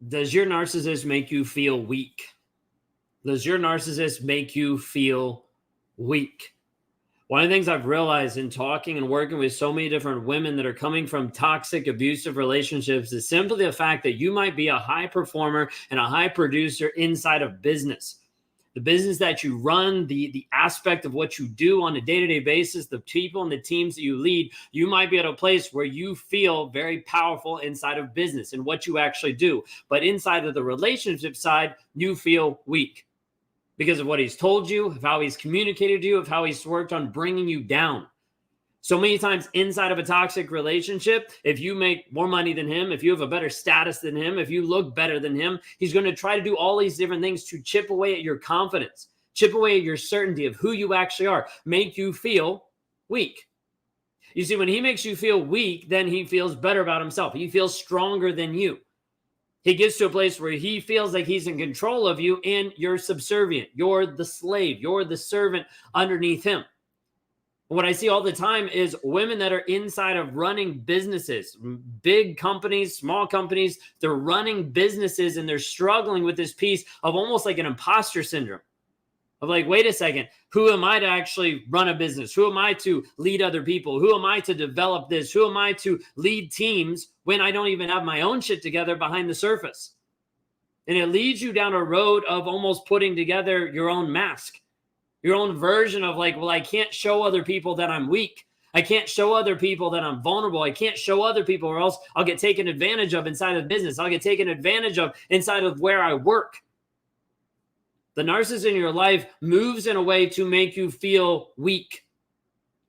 Does your narcissist make you feel weak? Does your narcissist make you feel weak? One of the things I've realized in talking and working with so many different women that are coming from toxic, abusive relationships is simply the fact that you might be a high performer and a high producer inside of business. The business that you run, the aspect of what you do on a day-to-day basis, the people and the teams that you lead, you might be at a place where you feel very powerful inside of business and what you actually do. But inside of the relationship side, you feel weak because of what he's told you, of how he's communicated to you, of how he's worked on bringing you down. So many times inside of a toxic relationship, if you make more money than him, if you have a better status than him, if you look better than him, he's going to try to do all these different things to chip away at your confidence, chip away at your certainty of who you actually are, make you feel weak. You see, when he makes you feel weak, then he feels better about himself. He feels stronger than you. He gets to a place where he feels like he's in control of you and you're subservient. You're the slave. You're the servant underneath him. What I see all the time is women that are inside of running businesses, big companies, small companies, they're running businesses and they're struggling with this piece of almost like an imposter syndrome of like, wait a second, who am I to actually run a business? Who am I to lead other people? Who am I to develop this? Who am I to lead teams when I don't even have my own shit together behind the surface? And it leads you down a road of almost putting together your own mask. Your own version of like, well, I can't show other people that I'm weak. I can't show other people that I'm vulnerable. I can't show other people or else I'll get taken advantage of inside of business. I'll get taken advantage of inside of where I work. The narcissist in your life moves in a way to make you feel weak,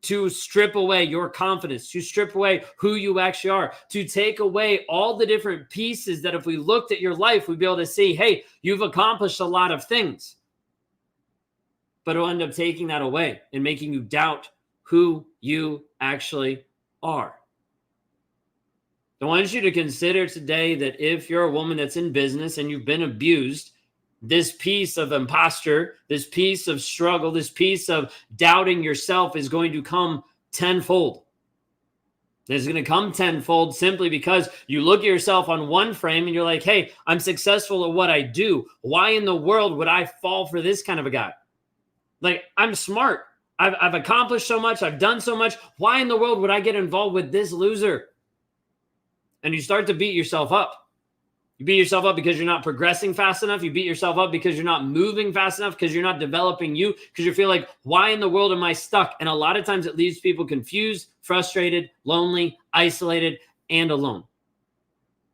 to strip away your confidence, to strip away who you actually are, to take away all the different pieces that if we looked at your life, we'd be able to see, hey, you've accomplished a lot of things. But it'll end up taking that away and making you doubt who you actually are. I want you to consider today that if you're a woman that's in business and you've been abused, this piece of imposter, this piece of struggle, this piece of doubting yourself is going to come tenfold. It's going to come tenfold simply because you look at yourself on one frame and you're like, hey, I'm successful at what I do. Why in the world would I fall for this kind of a guy? Like, I'm smart. I've accomplished so much. I've done so much. Why in the world would I get involved with this loser? And you start to beat yourself up. You beat yourself up because you're not progressing fast enough. You beat yourself up because you're not moving fast enough, because you're not developing you, because you feel like, why in the world am I stuck? And a lot of times it leaves people confused, frustrated, lonely, isolated, and alone.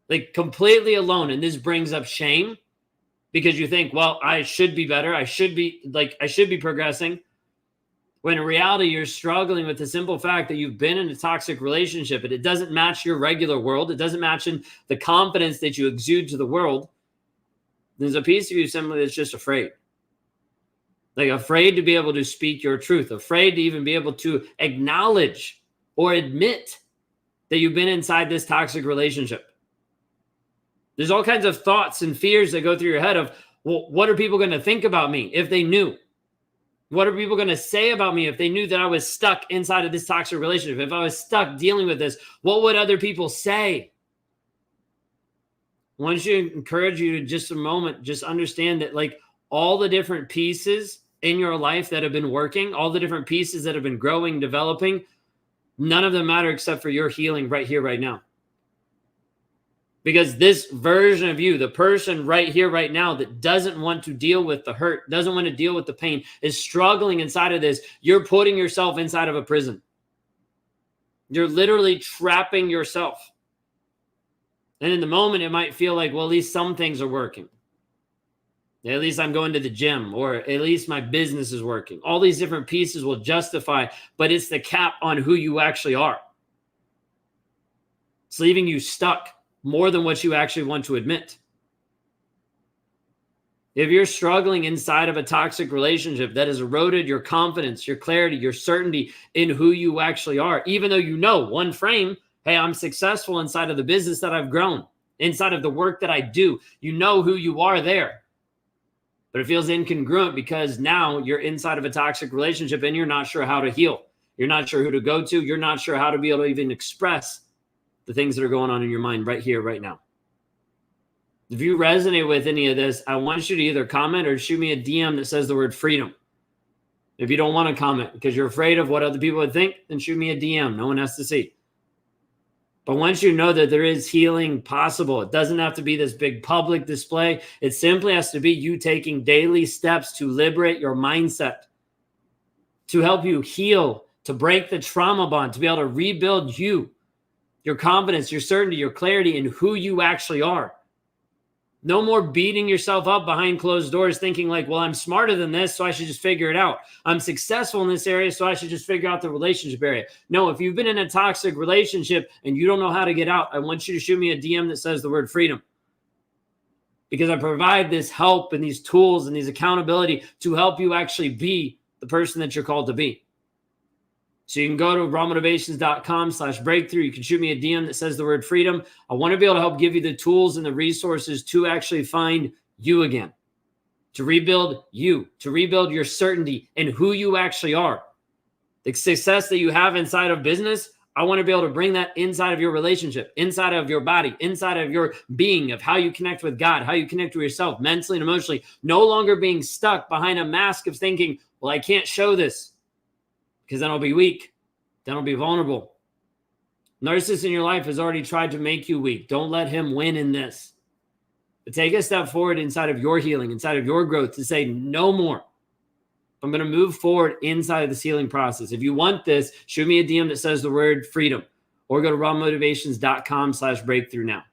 Like completely alone. And this brings up shame. Because you think, well, I should be better. I should be progressing. When in reality, you're struggling with the simple fact that you've been in a toxic relationship and it doesn't match your regular world. It doesn't match in the confidence that you exude to the world. There's a piece of you simply that's just afraid. Like afraid to be able to speak your truth. Afraid to even be able to acknowledge or admit that you've been inside this toxic relationship. There's all kinds of thoughts and fears that go through your head of, well, what are people going to think about me if they knew? What are people going to say about me if they knew that I was stuck inside of this toxic relationship? If I was stuck dealing with this, what would other people say? I want you to encourage you to just a moment, just understand that like all the different pieces in your life that have been working, all the different pieces that have been growing, developing, none of them matter except for your healing right here, right now. Because this version of you, the person right here, right now, that doesn't want to deal with the hurt, doesn't want to deal with the pain, is struggling inside of this, you're putting yourself inside of a prison. You're literally trapping yourself. And in the moment, it might feel like, well, at least some things are working. At least I'm going to the gym, or at least my business is working. All these different pieces will justify, but it's the cap on who you actually are. It's leaving you stuck. More than what you actually want to admit. If you're struggling inside of a toxic relationship that has eroded your confidence, your clarity, your certainty in who you actually are, even though you know one frame, hey, I'm successful inside of the business that I've grown, inside of the work that I do, you know who you are there. But it feels incongruent because now you're inside of a toxic relationship and you're not sure how to heal. You're not sure who to go to. You're not sure how to be able to even express the things that are going on in your mind right here, right now. If you resonate with any of this, I want you to either comment or shoot me a DM that says the word freedom. If you don't want to comment because you're afraid of what other people would think, then shoot me a DM. No one has to see. But once you know that there is healing possible, it doesn't have to be this big public display. It simply has to be you taking daily steps to liberate your mindset, to help you heal, to break the trauma bond, to be able to rebuild you, your confidence, your certainty, your clarity in who you actually are. No more beating yourself up behind closed doors thinking like, well, I'm smarter than this, so I should just figure it out. I'm successful in this area, so I should just figure out the relationship area. No, if you've been in a toxic relationship and you don't know how to get out, I want you to shoot me a DM that says the word freedom. Because I provide this help and these tools and these accountability to help you actually be the person that you're called to be. So you can go to rawmotivations.com/breakthrough. You can shoot me a DM that says the word freedom. I want to be able to help give you the tools and the resources to actually find you again, to rebuild you, to rebuild your certainty in who you actually are. The success that you have inside of business, I want to be able to bring that inside of your relationship, inside of your body, inside of your being, of how you connect with God, how you connect with yourself mentally and emotionally, no longer being stuck behind a mask of thinking, well, I can't show this, because then I'll be weak. Then I'll be vulnerable. Narcissist in your life has already tried to make you weak. Don't let him win in this. But take a step forward inside of your healing, inside of your growth to say no more. I'm going to move forward inside of this healing process. If you want this, shoot me a DM that says the word freedom or go to rawmotivations.com/breakthrough now.